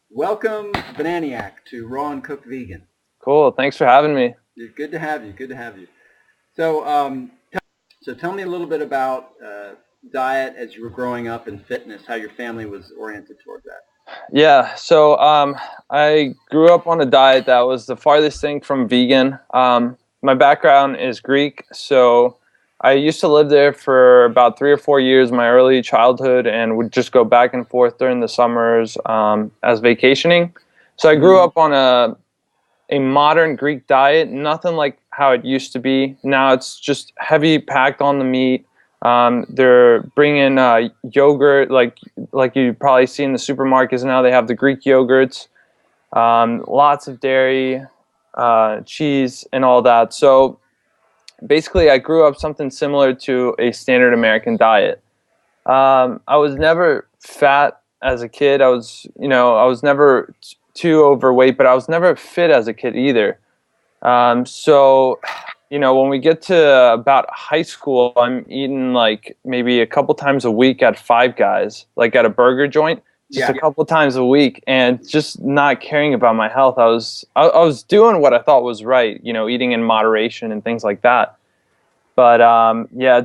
Welcome, Bananiac, to Raw and Cooked Vegan. Cool. Thanks for having me. Good to have you. Good to have you. So tell me a little bit about diet as you were growing up and fitness, how your family was oriented toward that. Yeah. So I grew up on a diet that was the farthest thing from vegan. My background is Greek, so I used to live there for about 3 or 4 years, my early childhood, and would just go back and forth during the summers as vacationing. So I grew up on a modern Greek diet, nothing like how it used to be. Now it's just heavy packed on the meat. They're bringing yogurt, like you probably see in the supermarkets now. They have the Greek yogurts, lots of dairy, cheese, and all that. So basically, I grew up something similar to a standard American diet. I was never fat as a kid. I was never too overweight, but I was never fit as a kid either. So, when we get to about high school, I'm eating like maybe a couple times a week at Five Guys, like at a burger joint, just a couple times a week, and just not caring about my health. I was doing what I thought was right, eating in moderation and things like that. But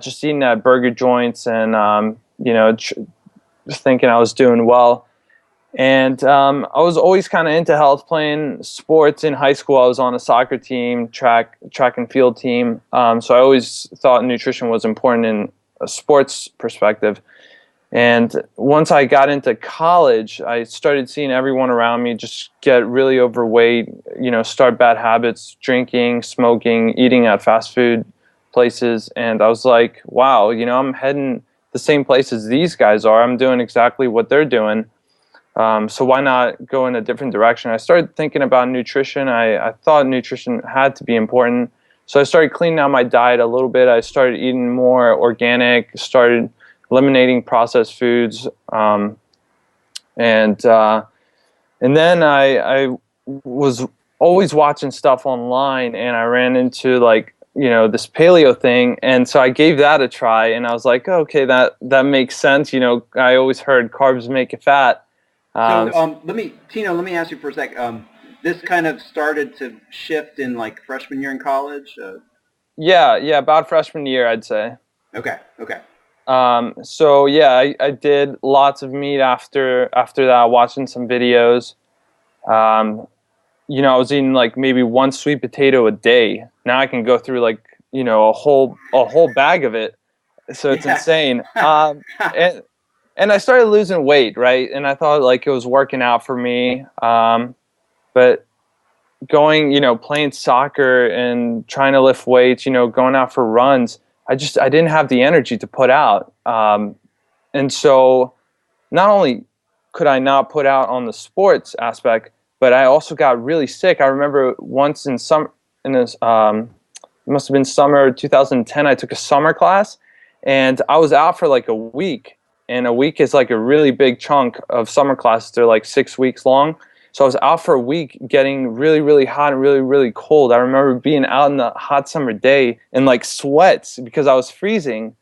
just eating at burger joints and just thinking I was doing well. And I was always kind of into health, playing sports in high school. I was on a soccer team, track and field team. So I always thought nutrition was important in a sports perspective. And once I got into college, I started seeing everyone around me just get really overweight, start bad habits, drinking, smoking, eating at fast food places. And I was like, wow, I'm heading the same place as these guys are. I'm doing exactly what they're doing. So why not go in a different direction? I started thinking about nutrition. I thought nutrition had to be important. So I started cleaning out my diet a little bit. I started eating more organic, started eliminating processed foods. And then I was always watching stuff online, and I ran into this paleo thing. And so I gave that a try, and I was like, oh, okay, that makes sense. I always heard carbs make you fat. Tino, let me ask you for a sec. This kind of started to shift in like freshman year in college? Yeah, about freshman year, I'd say. Okay. So yeah, I did lots of meat after that, watching some videos. I was eating like maybe one sweet potato a day. Now I can go through a whole bag of it. So it's insane. And I started losing weight, right? And I thought like it was working out for me. But going, playing soccer and trying to lift weights, going out for runs, I didn't have the energy to put out. And so not only could I not put out on the sports aspect, but I also got really sick. I remember once it must have been summer 2010, I took a summer class, and I was out for like a week. And a week is like a really big chunk of summer classes. They're like 6 weeks long. So I was out for a week getting really, really hot and really, really cold. I remember being out in the hot summer day in like sweats because I was freezing.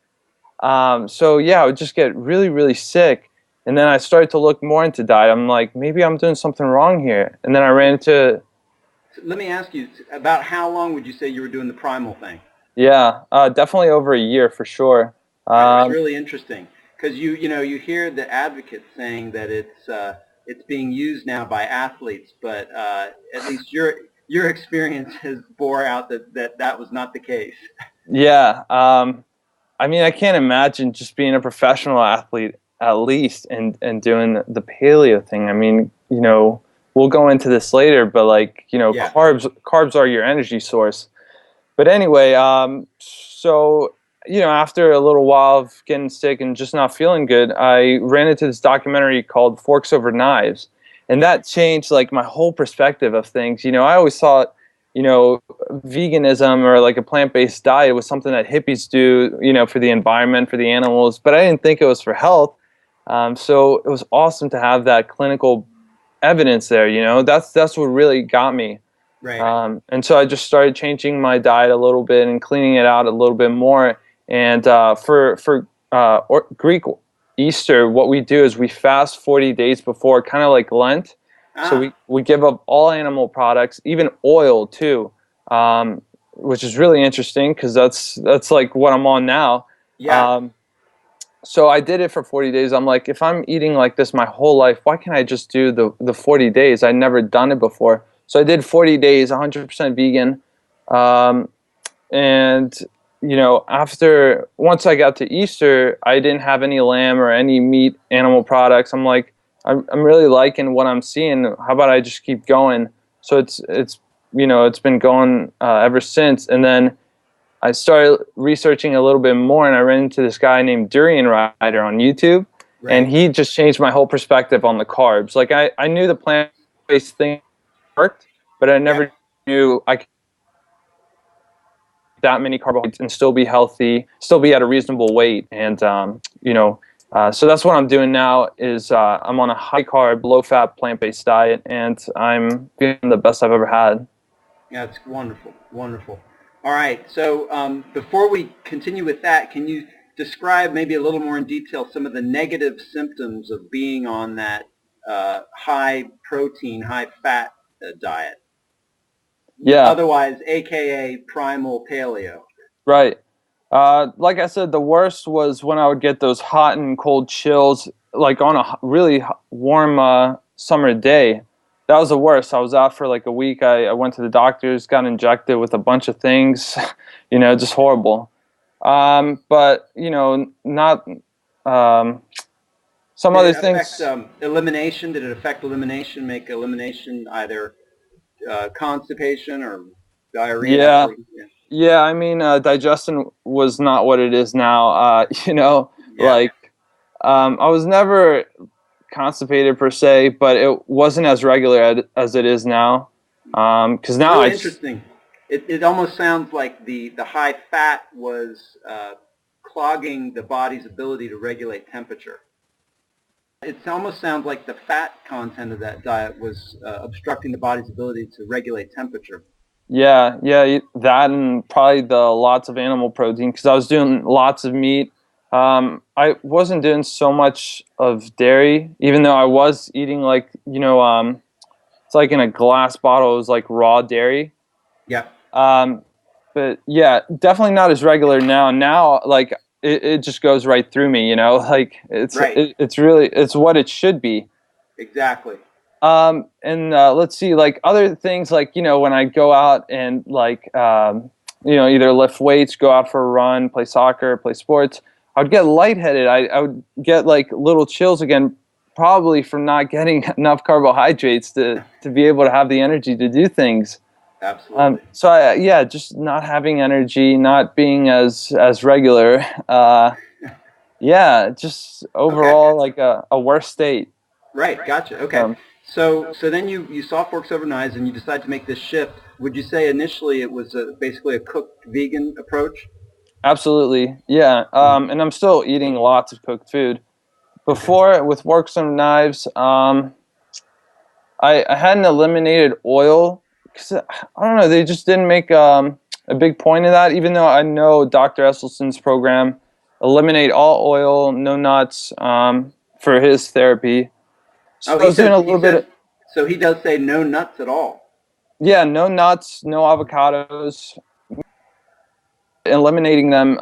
So yeah, I would just get really, really sick. And then I started to look more into diet. I'm like, maybe I'm doing something wrong here. And then I ran into... Let me ask you, about how long would you say you were doing the Primal thing? Yeah, definitely over a year for sure. That's really interesting. Because you hear the advocates saying that it's being used now by athletes, but at least your experience has bore out that was not the case. Yeah, I mean, I can't imagine just being a professional athlete at least and doing the paleo thing. I mean, we'll go into this later, but carbs are your energy source. But anyway, so after a little while of getting sick and just not feeling good, I ran into this documentary called Forks Over Knives. And that changed like my whole perspective of things. I always thought, veganism or like a plant-based diet was something that hippies do, for the environment, for the animals, but I didn't think it was for health. So it was awesome to have that clinical evidence there, that's what really got me. Right. And so I just started changing my diet a little bit and cleaning it out a little bit more. And for Greek Easter, what we do is we fast 40 days before, kind of like Lent. So we give up all animal products, even oil too, which is really interesting because that's like what I'm on now. Yeah. So I did it for 40 days. I'm like, if I'm eating like this my whole life, why can't I just do the 40 days? I'd never done it before. So I did 40 days, 100% vegan. And, once I got to Easter, I didn't have any lamb or any meat animal products. I'm like, I'm really liking what I'm seeing. How about I just keep going? So it's been going ever since. And then I started researching a little bit more, and I ran into this guy named Durian Rider on YouTube, and he just changed my whole perspective on the carbs. Like I knew the plant-based thing worked, but I never knew I could eat that many carbohydrates and still be healthy, still be at a reasonable weight. And so that's what I'm doing now. Is I'm on a high-carb, low-fat, plant-based diet, and I'm feeling the best I've ever had. Yeah, it's wonderful, wonderful. All right, so before we continue with that, can you describe maybe a little more in detail some of the negative symptoms of being on that high protein, high fat diet? Yeah. Otherwise, AKA primal paleo. Right. Like I said, the worst was when I would get those hot and cold chills, like on a really warm summer day. That was the worst. I was out for like a week. I went to the doctors, got injected with a bunch of things, just horrible. But, not some other things. Elimination? Did it affect elimination, make elimination either constipation or diarrhea? Yeah. Yeah, I mean, digestion was not what it is now. I was never constipated per se, but it wasn't as regular as it is now. Because now really interesting. It almost sounds like the high fat was clogging the body's ability to regulate temperature. It almost sounds like the fat content of that diet was obstructing the body's ability to regulate temperature. Yeah, that and probably the lots of animal protein because I was doing lots of meat. I wasn't doing so much of dairy, even though I was eating like, it's like in a glass bottle, it was like raw dairy. Yeah. But yeah, definitely not as regular now. Now, like it just goes right through me, like it's really, it's what it should be. Exactly. And let's see, like other things, like when I go out and like either lift weights, go out for a run, play soccer, play sports, I would get lightheaded. I would get like little chills again, probably from not getting enough carbohydrates to be able to have the energy to do things. Absolutely. So just not having energy, not being as regular. Just overall like a worse state. Right. Gotcha. Okay. So then you saw Forks Over Knives and you decided to make this shift. Would you say initially it was basically a cooked vegan approach? Absolutely, yeah. And I'm still eating lots of cooked food. Before, with Forks and Knives, I hadn't eliminated oil because I don't know. They just didn't make a big point of that. Even though I know Dr. Esselstyn's program, eliminate all oil, no nuts, for his therapy. So I was doing a little bit. So he does say no nuts at all. Yeah, no nuts, no avocados. Eliminating them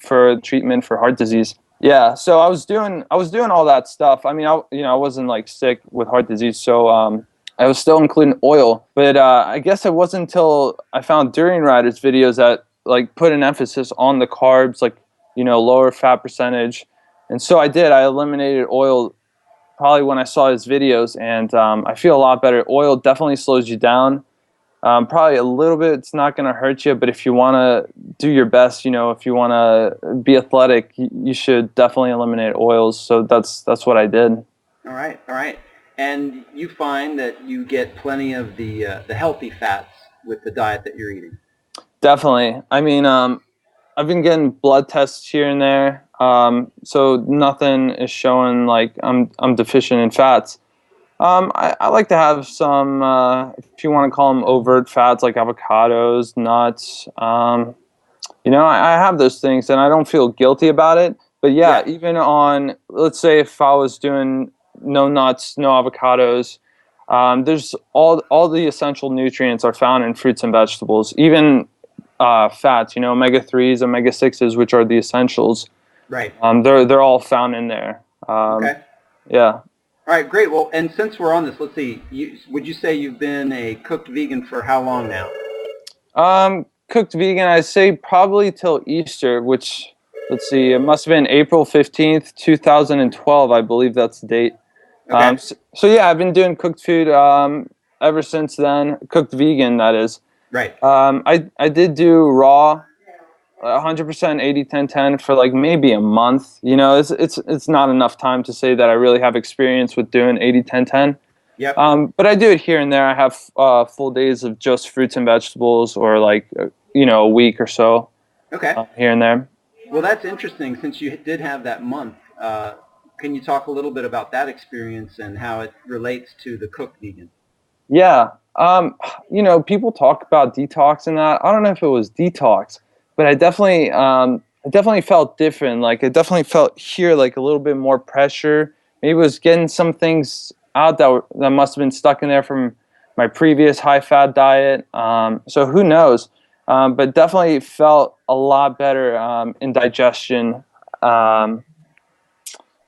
for treatment for heart disease. Yeah, so I was doing all that stuff. I mean, I wasn't like sick with heart disease, so I was still including oil. But I guess it wasn't until I found Durian Rider's videos that like put an emphasis on the carbs, like lower fat percentage, and so I did. I eliminated oil probably when I saw his videos, and I feel a lot better. Oil definitely slows you down. Probably a little bit. It's not going to hurt you, but if you want to do your best, if you want to be athletic, you should definitely eliminate oils. So that's what I did. All right. And you find that you get plenty of the healthy fats with the diet that you're eating. Definitely. I mean, I've been getting blood tests here and there, so nothing is showing like I'm deficient in fats. I like to have some, if you want to call them overt fats, like avocados, nuts. I have those things, and I don't feel guilty about it. But yeah, Yeah. even on, let's say if I was doing no nuts, no avocados, there's all the essential nutrients are found in fruits and vegetables. Even fats, you know, omega-3s, omega-6s, which are the essentials. Right. They're all found in there. Okay. Yeah. All right, great. Well, and since we're on this, let's see. Would you say you've been a cooked vegan for how long now? Cooked vegan, I'd say probably till Easter, which, let's see, it must have been April 15th, 2012, I believe that's the date. Okay. So yeah, I've been doing cooked food ever since then. Cooked vegan, that is. Right. I did do raw, 100% 80-10-10 for like maybe a month. You know, it's not enough time to say that I really have experience with doing 80-10-10. Yep. But I do it here and there. I have full days of just fruits and vegetables, or like you know, a week or so. Okay. Here and there. Well, that's interesting. Since you did have that month, can you talk a little bit about that experience and how it relates to the cooked vegan? Yeah. You know, people talk about detox and that. I don't know if it was detox, but I definitely felt different. Like, I definitely felt here like a little bit more pressure. Maybe it was getting some things out that must have been stuck in there from my previous high-fat diet. So who knows? But definitely felt a lot better in digestion.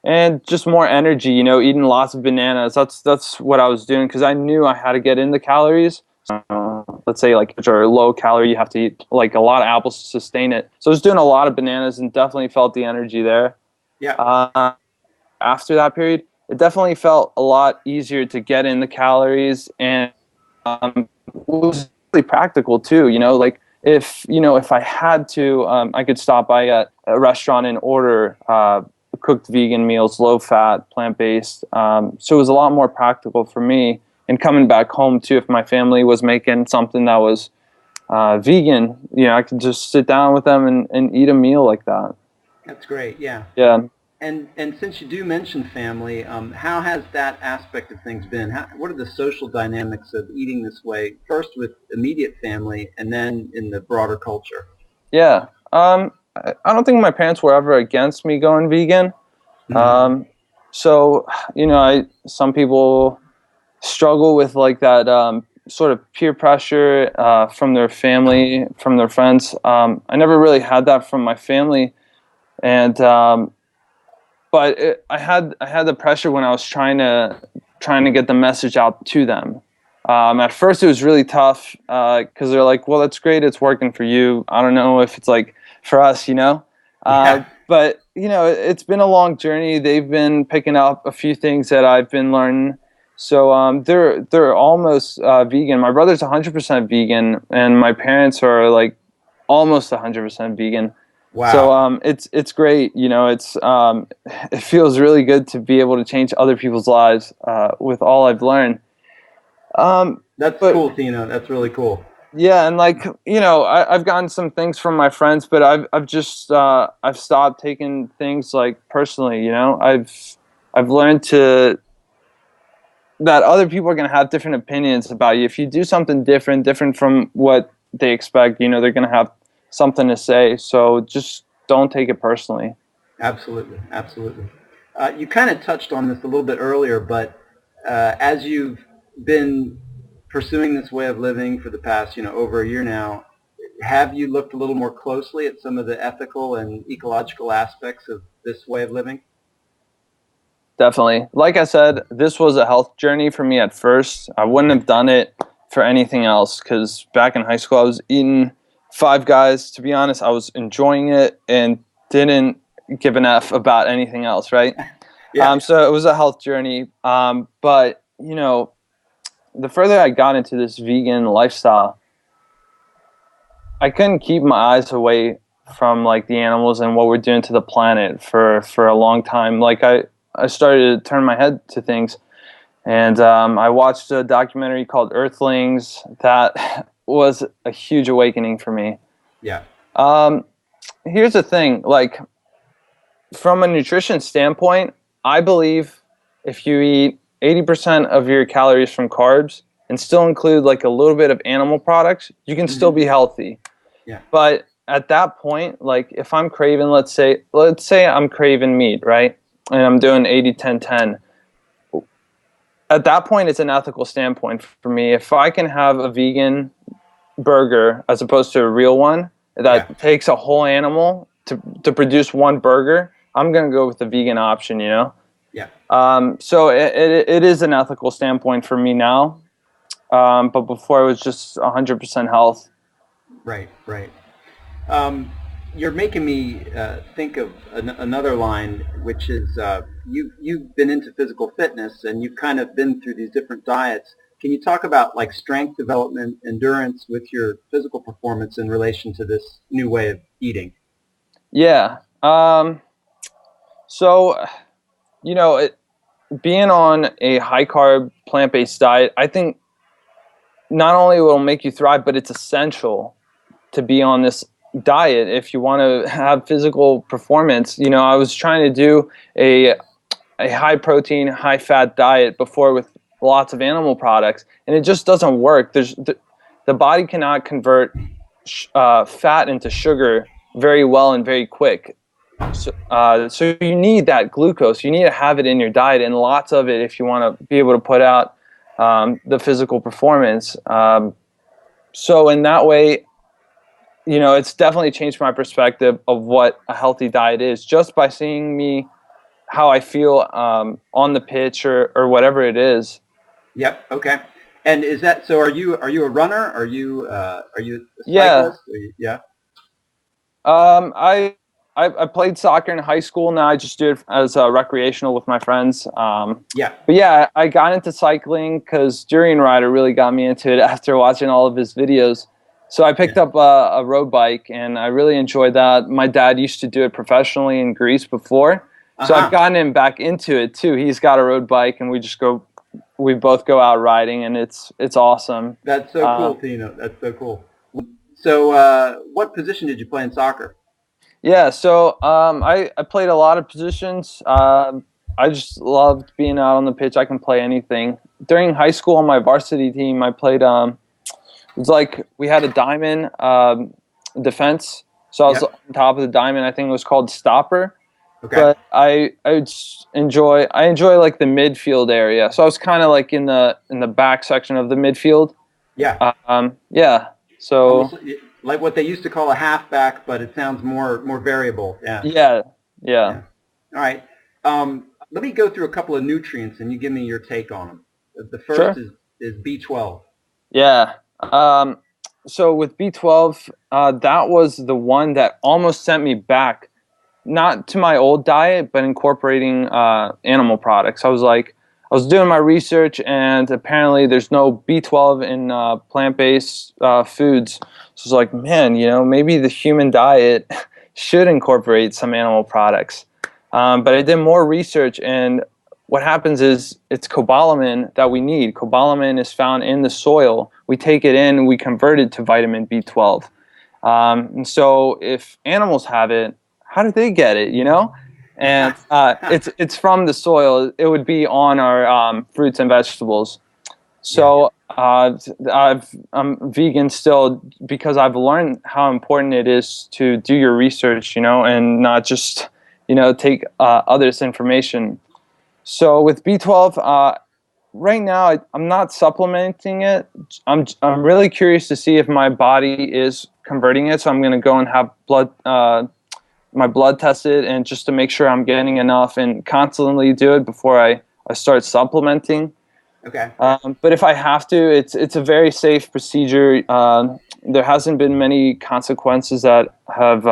And just more energy, you know, eating lots of bananas. That's what I was doing, because I knew I had to get in the calories. Let's say like which are low calorie, you have to eat like a lot of apples to sustain it. So I was doing a lot of bananas and definitely felt the energy there. Yeah. After that period, it definitely felt a lot easier to get in the calories, and it was really practical too. You know, like if I had to, I could stop by at a restaurant and order cooked vegan meals, low fat, plant based. So it was a lot more practical for me. And coming back home too, if my family was making something that was vegan, you know, I could just sit down with them and eat a meal like that. That's great. Yeah. Yeah. And since you do mention family, how has that aspect of things been? What are the social dynamics of eating this way? First with immediate family, and then in the broader culture. Yeah. I don't think my parents were ever against me going vegan. Mm-hmm. So, you know, some people struggle with like that sort of peer pressure from their family, from their friends. I never really had that from my family, and I had the pressure when I was trying to get the message out to them. At first, it was really tough because they're like, "Well, that's great, it's working for you. I don't know if it's like for us, you know." Yeah. But you know, it's been a long journey. They've been picking up a few things that I've been learning. So they're almost vegan. My brother's 100% vegan, and my parents are like almost 100% vegan. So Wow. it's great. You know, it feels really good to be able to change other people's lives with all I've learned. That's But cool, Tino. That's really cool. yeah, and like, you know, I've gotten some things from my friends, but I've stopped taking things like personally. You know, I've learned that other people are going to have different opinions about you. If you do something different from what they expect, you know, they're going to have something to say. So just don't take it personally. Absolutely. Absolutely. You kind of touched on this a little bit earlier, but as you've been pursuing this way of living for the past, over a year now, have you looked a little more closely at some of the ethical and ecological aspects of this way of living? Definitely. Like I said, this was a health journey for me at first. I wouldn't have done it for anything else, because back in high school, I was eating Five Guys. To be honest, I was enjoying it and didn't give an F about anything else, right? Yeah. So it was a health journey. But, you know, the further I got into this vegan lifestyle, I couldn't keep my eyes away from like the animals and what we're doing to the planet for a long time. Like I started to turn my head to things, and I watched a documentary called Earthlings that was a huge awakening for me. Yeah. Um, Here's the thing, like from a nutrition standpoint, I believe if you eat 80% of your calories from carbs and still include like a little bit of animal products, you can still Hmm. be healthy. Yeah. But at that point, like if I'm craving, let's say I'm craving meat, right? And I'm doing 80-10-10. At that point, it's an ethical standpoint for me. If I can have a vegan burger as opposed to a real one that takes a whole animal to produce one burger, I'm going to go with the vegan option, you know? Yeah. So it is an ethical standpoint for me now. But before it was just 100% health. Right, right. You're making me think of another line, which is you've been into physical fitness and you've kind of been through these different diets. Can you talk about like strength development, endurance with your physical performance in relation to this new way of eating? Yeah. So, you know, being on a high carb plant-based diet, I think not only will it make you thrive, but it's essential to be on this diet if you want to have physical performance. You know, I was trying to do a high protein, high fat diet before with lots of animal products, and it just doesn't work. The body cannot convert fat into sugar very well and very quick. So you need that glucose. You need to have it in your diet, and lots of it if you want to be able to put out the physical performance. So in that way, you know, it's definitely changed my perspective of what a healthy diet is just by seeing me how I feel on the pitch or whatever it is. Yep. Okay. And is that so? Are you a runner? Are you a Yeah. cyclist? Yeah. I played soccer in high school. Now I just do it as recreational with my friends. Yeah. But yeah, I got into cycling because Durian Rider really got me into it after watching all of his videos. So I picked up a road bike, and I really enjoyed that. My dad used to do it professionally in Greece before, so I've gotten him back into it too. He's got a road bike, and we both go out riding, and it's awesome. That's so cool, Tino. That's so cool. So, what position did you play in soccer? Yeah, so I played a lot of positions. I just loved being out on the pitch. I can play anything. During high school on my varsity team, I played. It was like we had a diamond defense, so I was on top of the diamond. I think it was called stopper. Okay. But I enjoy like the midfield area. So I was kind of like in the back section of the midfield. Yeah. Yeah. So almost like what they used to call a halfback, but it sounds more variable. Yeah. Yeah. All right. Let me go through a couple of nutrients, and you give me your take on them. The first is B12. Yeah. So with B12, that was the one that almost sent me back, not to my old diet, but incorporating animal products. I was doing my research, and apparently there's no B12 in plant-based foods. So I was like, man, you know, maybe the human diet should incorporate some animal products. But I did more research, and what happens is it's cobalamin that we need. Cobalamin is found in the soil. We take it in, and we convert it to vitamin B12. And so if animals have it, how do they get it, you know? And it's from the soil. It would be on our fruits and vegetables. So I'm vegan still because I've learned how important it is to do your research, you know, and not just, you know, take others' information. So with B12, right now I'm not supplementing it. I'm really curious to see if my body is converting it. So I'm going to go and have my blood tested, and just to make sure I'm getting enough, and constantly do it before I start supplementing. Okay. But if I have to, it's a very safe procedure. There hasn't been many consequences that have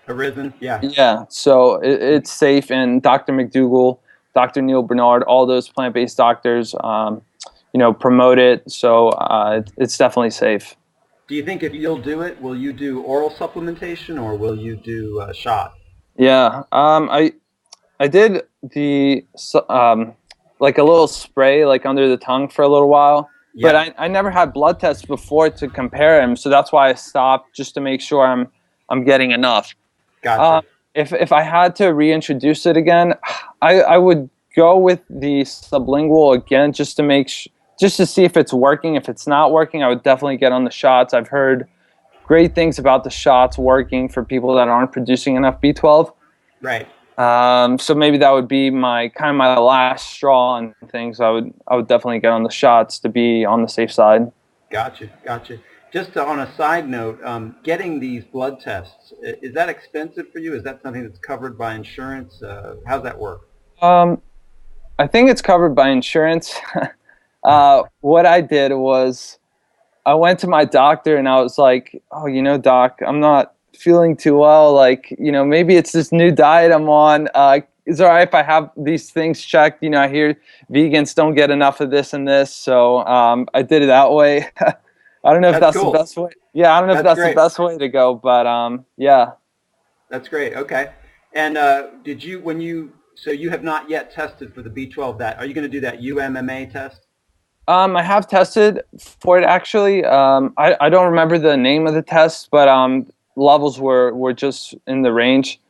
arisen. Yeah. Yeah. So it's safe, and Dr. McDougall, Dr. Neil Bernard, all those plant-based doctors, you know, promote it. So it's definitely safe. Do you think if you'll do it, will you do oral supplementation or will you do a shot? Yeah. I did the like a little spray like under the tongue for a little while, but I never had blood tests before to compare them, so that's why I stopped, just to make sure I'm getting enough. Gotcha. If I had to reintroduce it again, I would go with the sublingual again, just to make just to see if it's working. If it's not working, I would definitely get on the shots. I've heard great things about the shots working for people that aren't producing enough B12. Right. So maybe that would be my last straw on things. I would definitely get on the shots to be on the safe side. Gotcha. Gotcha. Just on a side note, getting these blood tests, is that expensive for you? Is that something that's covered by insurance? How's that work? I think it's covered by insurance. What I did was I went to my doctor and I was like, oh, doc, I'm not feeling too well. Like, maybe it's this new diet I'm on. Is it all right if I have these things checked? I hear vegans don't get enough of this and this. So I did it that way. I don't know if That's that's the cool. best way. Yeah, I don't know if That's that's the great. best way to go, but yeah. That's great. Okay. And did you, so you have not yet tested for the B12 that, are you going to do that UMMA test? I have tested for it actually. I don't remember the name of the test, but levels were just in the range.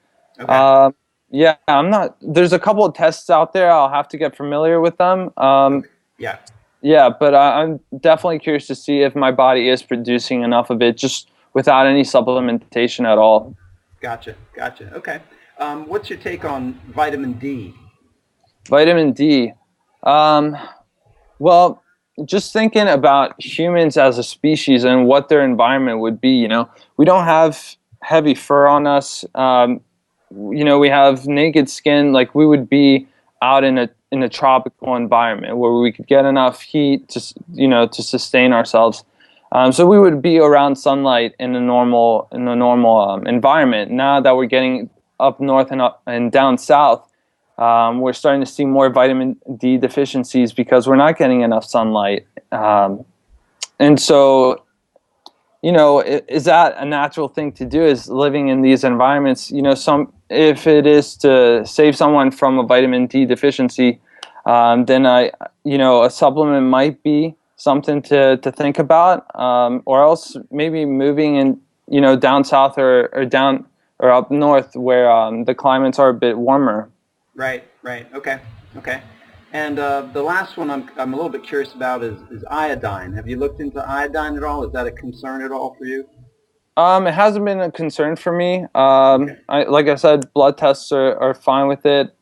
Okay. Yeah, I'm not. There's a couple of tests out there. I'll have to get familiar with them. Okay. Yeah. Yeah, but I'm definitely curious to see if my body is producing enough of it, just without any supplementation at all. Gotcha. Gotcha. Okay. What's your take on vitamin D? Vitamin D. Um, Well, just thinking about humans as a species and what their environment would be, we don't have heavy fur on us. We have naked skin. Like we would be out in a tropical environment where we could get enough heat to sustain ourselves. So we would be around sunlight in a normal environment. Now that we're getting up north and down south, we're starting to see more vitamin D deficiencies because we're not getting enough sunlight. And so, is that a natural thing to do, is living in these environments? If it is to save someone from a vitamin D deficiency, then a supplement might be something to think about, or else maybe moving in, down south or down or up north where the climates are a bit warmer. Right. Right. Okay. Okay. And the last one I'm a little bit curious about is iodine. Have you looked into iodine at all? Is that a concern at all for you? It hasn't been a concern for me. Okay. Like I said, blood tests are fine with it.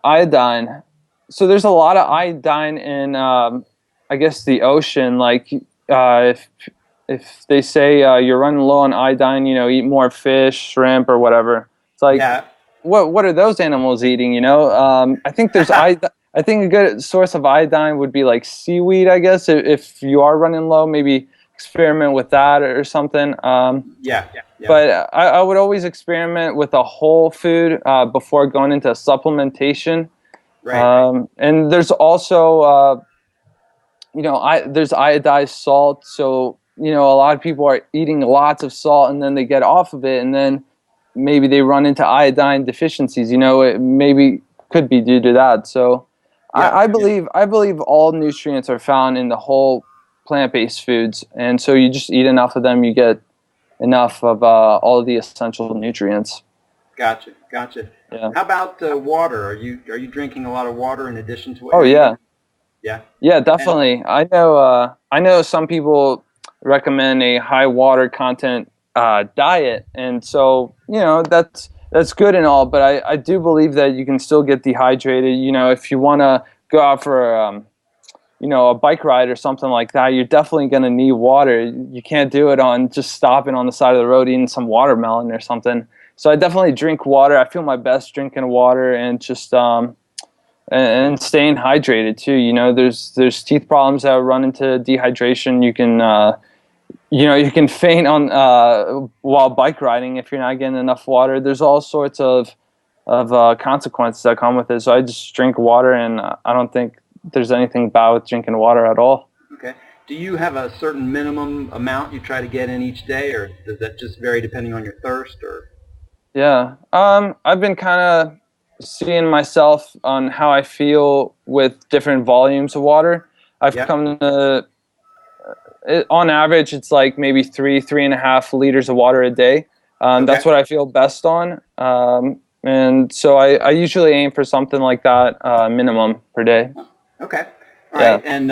Iodine. So there's a lot of iodine in, I guess, the ocean. Like if they say you're running low on iodine, eat more fish, shrimp, or whatever. It's like, Yeah. what are those animals eating? I think I think a good source of iodine would be like seaweed. I guess if you are running low, maybe experiment with that or something. Yeah. Yeah. But I would always experiment with a whole food before going into supplementation. Right. And there's also there's iodized salt. So a lot of people are eating lots of salt and then they get off of it and then maybe they run into iodine deficiencies. It maybe could be due to that. So Yeah. I believe all nutrients are found in the whole plant-based foods, and so you just eat enough of them, you get enough of all of the essential nutrients. Gotcha. Gotcha. Yeah. How about water? Are you drinking a lot of water in addition to what Oh you're yeah. eating? Yeah. Yeah, And definitely. I know some people recommend a high water content diet, and so that's good and all. But I do believe that you can still get dehydrated. If you want to go out for a bike ride or something like that, you're definitely going to need water. You can't do it on just stopping on the side of the road eating some watermelon or something. So I definitely drink water. I feel my best drinking water and just and staying hydrated too. There's teeth problems that run into dehydration. You can faint on while bike riding if you're not getting enough water. There's all sorts of consequences that come with it. So I just drink water, and I don't think there's anything bad with drinking water at all. okay. Do you have a certain minimum amount you try to get in each day, or does that just vary depending on your thirst? Or Yeah. I've been kind of seeing myself on how I feel with different volumes of water. I've yeah. come to, on average, it's like maybe 3.5 liters of water a day. That's Okay. what I feel best on. And so I usually aim for something like that minimum per day. Okay. All Yeah. right. And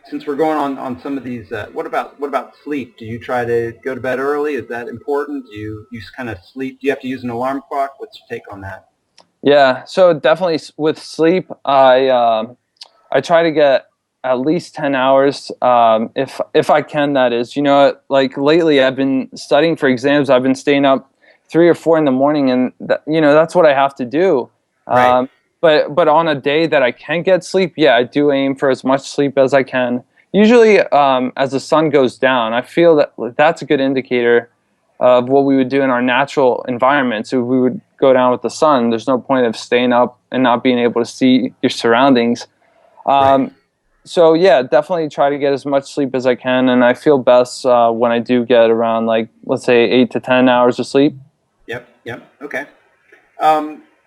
since we're going on some of these, what about sleep? Do you try to go to bed early? Is that important? Do you kind of sleep? Do you have to use an alarm clock? What's your take on that? Yeah, so definitely with sleep, I try to get at least 10 hours, if I can, that is. You know, like lately I've been studying for exams. I've been staying up 3 or 4 in the morning, and that's what I have to do. Right. But on a day that I can get sleep, yeah, I do aim for as much sleep as I can. Usually, as the sun goes down, I feel that that's a good indicator of what we would do in our natural environment. So we would go down with the sun. There's no point of staying up and not being able to see your surroundings. Right. So yeah, definitely try to get as much sleep as I can, and I feel best when I do get around, like, let's say 8 to 10 hours of sleep. Yep. Okay.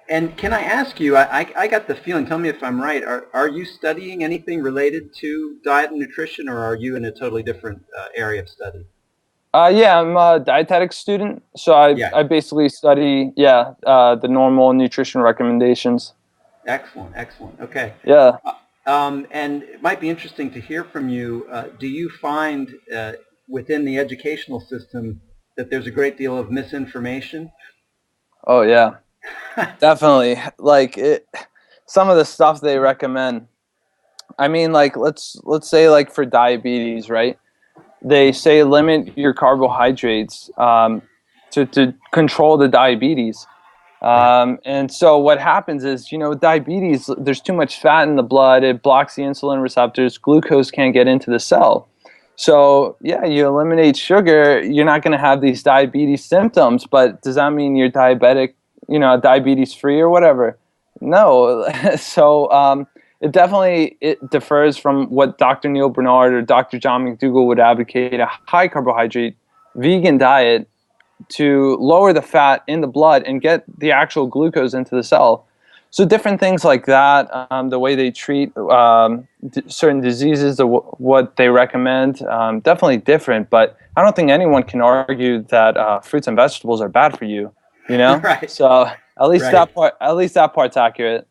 And can I ask you, I got the feeling, tell me if I'm right, are you studying anything related to diet and nutrition, or are you in a totally different area of study? Yeah, I'm a dietetics student, so Yeah. I basically study, the normal nutrition recommendations. Excellent. Okay. Yeah. And it might be interesting to hear from you. Do you find within the educational system that there's a great deal of misinformation? Oh yeah, definitely. Like some of the stuff they recommend. I mean, like let's say, like, for diabetes, right? They say limit your carbohydrates to control the diabetes. Yeah. And so what happens is, with diabetes, there's too much fat in the blood. It blocks the insulin receptors. Glucose can't get into the cell. So yeah, you eliminate sugar, you're not going to have these diabetes symptoms. But does that mean you're diabetic, diabetes free or whatever? No. So it differs from what Dr. Neil Bernard or Dr. John McDougall would advocate: a high carbohydrate vegan diet to lower the fat in the blood and get the actual glucose into the cell. So different things like that, the way they treat certain diseases, what they recommend, definitely different. But I don't think anyone can argue that fruits and vegetables are bad for you. Right. So at least Right. that part's accurate.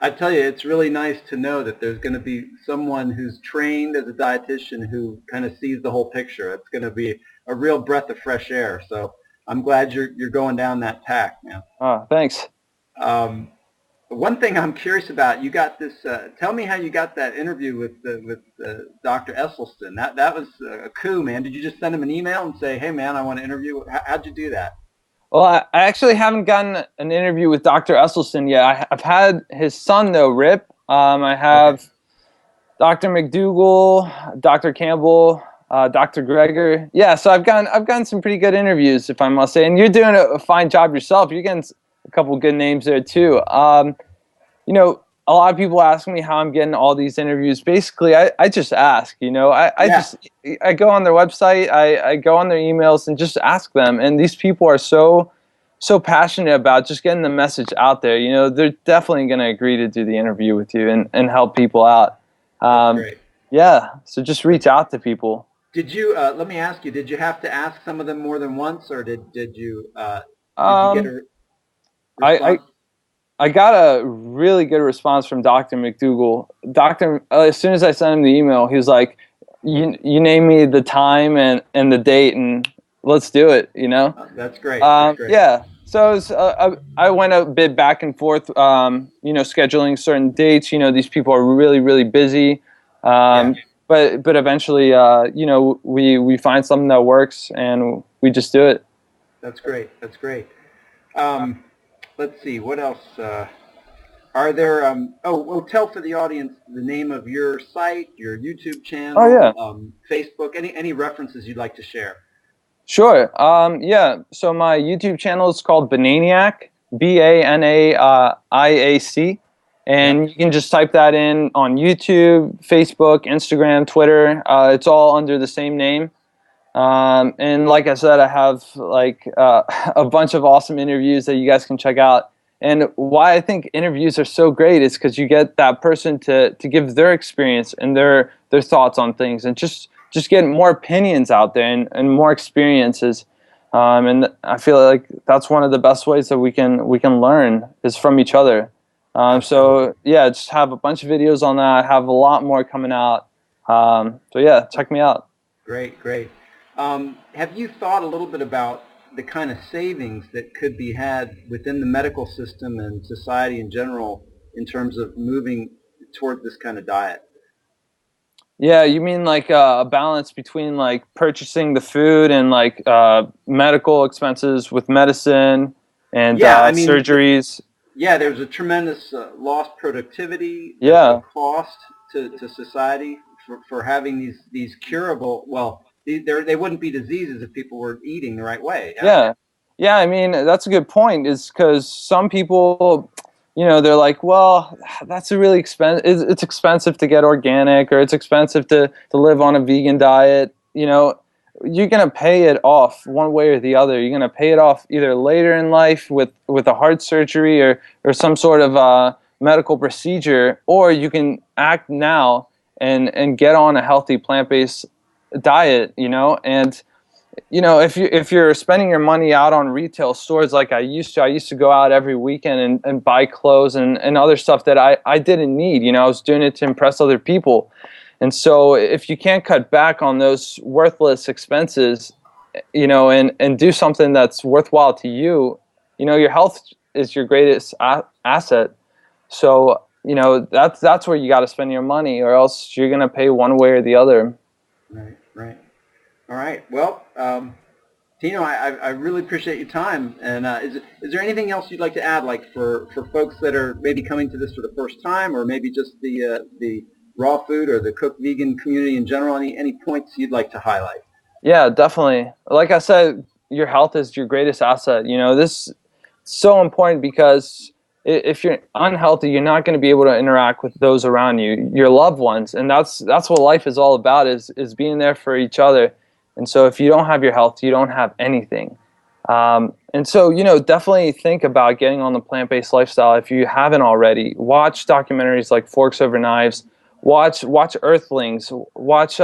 I tell you, it's really nice to know that there's going to be someone who's trained as a dietitian who kind of sees the whole picture. It's going to be a real breath of fresh air. So I'm glad you're going down that path, man. Oh, thanks. Um, One thing I'm curious about, you got this. Tell me how you got that interview with Dr. Esselstyn. That was a coup, man. Did you just send him an email and say, "Hey, man, I want to interview"? How'd you do that? Well, I actually haven't gotten an interview with Dr. Esselstyn yet. I've had his son, though, Rip. I Okay. have Dr. McDougall, Dr. Campbell, Dr. Greger. Yeah, so I've gotten some pretty good interviews, if I must say. And you're doing a fine job yourself. You're getting a couple good names there too. A lot of people ask me how I'm getting all these interviews. Basically, I just ask. Yeah. I go on their website, I go on their emails and just ask them. And these people are so passionate about just getting the message out there. They're definitely going to agree to do the interview with you and help people out. That's great. Yeah, so just reach out to people. Did you? Let me ask you. Did you have to ask some of them more than once, or did you get Um, a I, I response? I got a really good response from Dr. McDougall. As soon as I sent him the email, he was like, "You name me the time and the date, and let's do it." That's great. That's great. Yeah. So I went a bit back and forth, scheduling certain dates. These people are really, really busy. Yeah. But eventually, we find something that works and we just do it. That's great. That's great. Um, let's see. What else? Are there? Tell for the audience the name of your site, your YouTube Oh yeah. channel, Facebook. Any references you'd like to share? Sure. Yeah. So my YouTube channel is called Bananiac, Banaiac, Yep. and you can just type that in on YouTube, Facebook, Instagram, Twitter. It's all under the same name. And like I said, I have a bunch of awesome interviews that you guys can check out. And why I think interviews are so great is because you get that person to give their experience and their thoughts on things, and just get more opinions out there and more experiences. And I feel like that's one of the best ways that we can learn is from each other. So yeah, just have a bunch of videos on that. I have a lot more coming out. So yeah, check me out. Great, great. Have you thought a little bit about the kind of savings that could be had within the medical system and society in general in terms of moving toward this kind of diet? Yeah, you mean like a balance between like purchasing the food and like medical expenses with medicine and Yeah, I mean, surgeries. yeah, there's a tremendous lost productivity. There's the Yeah, cost to society for having these curable. Well, they wouldn't be diseases if people were eating the right way. Yeah. yeah, yeah. I mean, that's a good point. Is because some people, they're like, well, that's a really expensive. It's expensive to get organic, or it's expensive to live on a vegan diet. You're gonna pay it off one way or the other. You're gonna pay it off either later in life with a heart surgery or some sort of medical procedure, or you can act now and get on a healthy plant-based diet. And if you're spending your money out on retail stores like I used to go out every weekend and buy clothes and other stuff that I didn't need. I was doing it to impress other people. And so if you can't cut back on those worthless expenses, and do something that's worthwhile to you, your health is your greatest asset. So, that's where you got to spend your money, or else you're going to pay one way or the other. Right, right. All right. Well, Tino, I really appreciate your time. And is there anything else you'd like to add, like for folks that are maybe coming to this for the first time, or maybe just the raw food or the cooked vegan community in general? Any points you'd like to highlight? Yeah, definitely. Like I said, your health is your greatest asset. This is so important because if you're unhealthy, you're not going to be able to interact with those around you, your loved ones, and that's what life is all about is being there for each other. And so if you don't have your health, you don't have anything. And so definitely think about getting on the plant-based lifestyle if you haven't already. Watch documentaries like Forks Over Knives. Watch Earthlings. Watch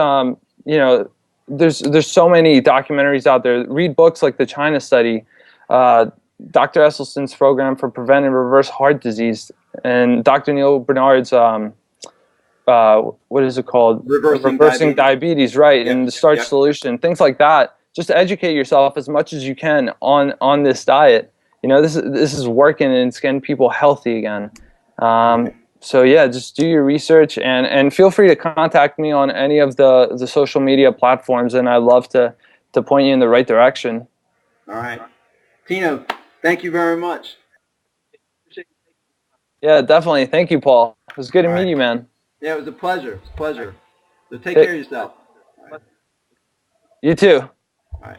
there's so many documentaries out there. Read books like The China Study, Dr. Esselstyn's program for prevent and reverse heart disease, and Dr. Neil Bernard's what is it called? Reversing diabetes, right? Yep, And the starch yep. solution, things like that. Just educate yourself as much as you can on this diet. This is working and it's getting people healthy again. Right. So yeah, just do your research and feel free to contact me on any of the social media platforms, and I'd love to point you in the right direction. All right. Tino, thank you very much. Yeah, definitely. Thank you, Paul. It was good to All meet right. you, man. Yeah, it was a pleasure. It's a pleasure. So take Hey, care of yourself. All right. you too. All right.